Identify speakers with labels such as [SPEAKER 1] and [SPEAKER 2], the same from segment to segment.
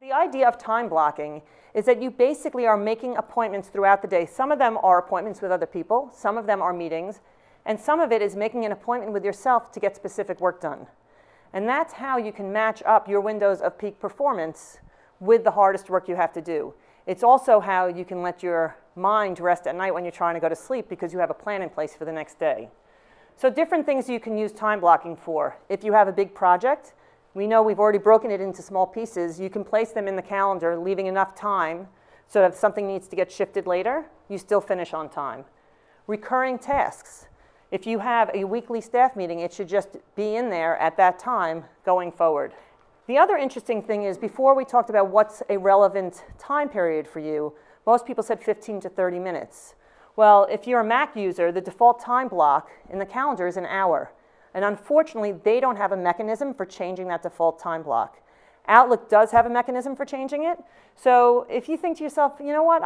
[SPEAKER 1] The idea of time blocking is that you basically are making appointments throughout the day. Some of them are appointments with other people, some of them are meetings, and some of it is making an appointment with yourself to get specific work done. And that's how you can match up your windows of peak performance with the hardest work you have to do. It's also how you can let your mind rest at night when you're trying to go to sleep because you have a plan in place for the next day. So different things you can use time blocking for. If you have a big project, we know we've already broken it into small pieces. You can place them in the calendar, leaving enough time so that if something needs to get shifted later, you still finish on time. Recurring tasks. If you have a weekly staff meeting, it should just be in there at that time going forward. The other interesting thing is, before we talked about what's a relevant time period for you, most people said 15 to 30 minutes. Well, if you're a Mac user, the default time block in the calendar is an hour. And unfortunately, they don't have a mechanism for changing that default time block. Outlook does have a mechanism for changing it. So if you think to yourself, you know what,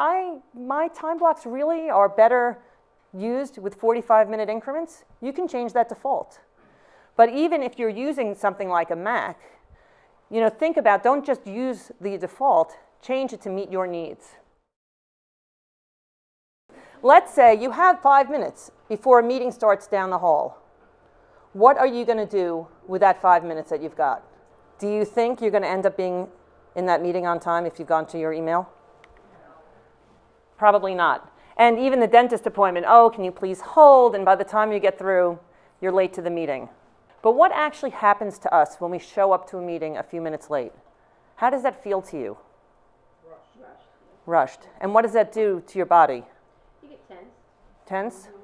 [SPEAKER 1] my time blocks really are better used with 45-minute increments, you can change that default. But even if you're using something like a Mac, think about, don't just use the default, change it to meet your needs. Let's say you have 5 minutes before a meeting starts down the hall. What are you going to do with that 5 minutes that you've got? Do you think you're going to end up being in that meeting on time if you've gone to your email? Probably not. And even the dentist appointment, oh, can you please hold? And by the time you get through, you're late to the meeting. But what actually happens to us when we show up to a meeting a few minutes late? How does that feel to you? Rushed. And what does that do to your body?
[SPEAKER 2] You get tense.
[SPEAKER 1] Tense? Mm-hmm.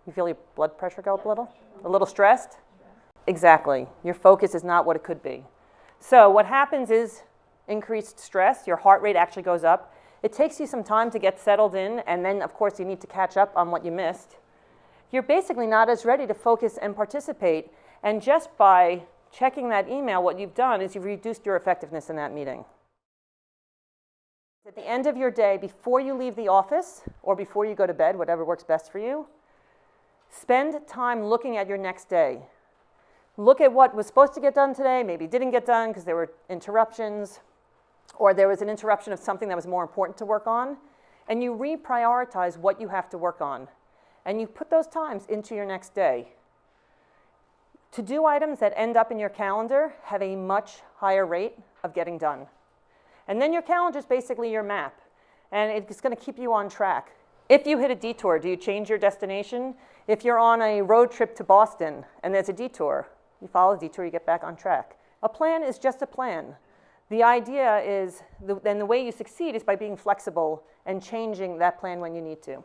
[SPEAKER 1] You feel your blood pressure go up a little? A little stressed? Exactly. Your focus is not what it could be. So what happens is increased stress. Your heart rate actually goes up. It takes you some time to get settled in, and then, of course, you need to catch up on what you missed. You're basically not as ready to focus and participate, and just by checking that email, what you've done is you've reduced your effectiveness in that meeting. At the end of your day, before you leave the office, or before you go to bed, whatever works best for you, spend time looking at your next day. Look at what was supposed to get done today, maybe didn't get done because there were interruptions, or there was an interruption of something that was more important to work on, and you reprioritize what you have to work on. And you put those times into your next day. To-do items that end up in your calendar have a much higher rate of getting done. And then your calendar is basically your map, and it's going to keep you on track. If you hit a detour, do you change your destination? If you're on a road trip to Boston and there's a detour, you follow the detour, you get back on track. A plan is just a plan. The idea is, then the way you succeed is by being flexible and changing that plan when you need to.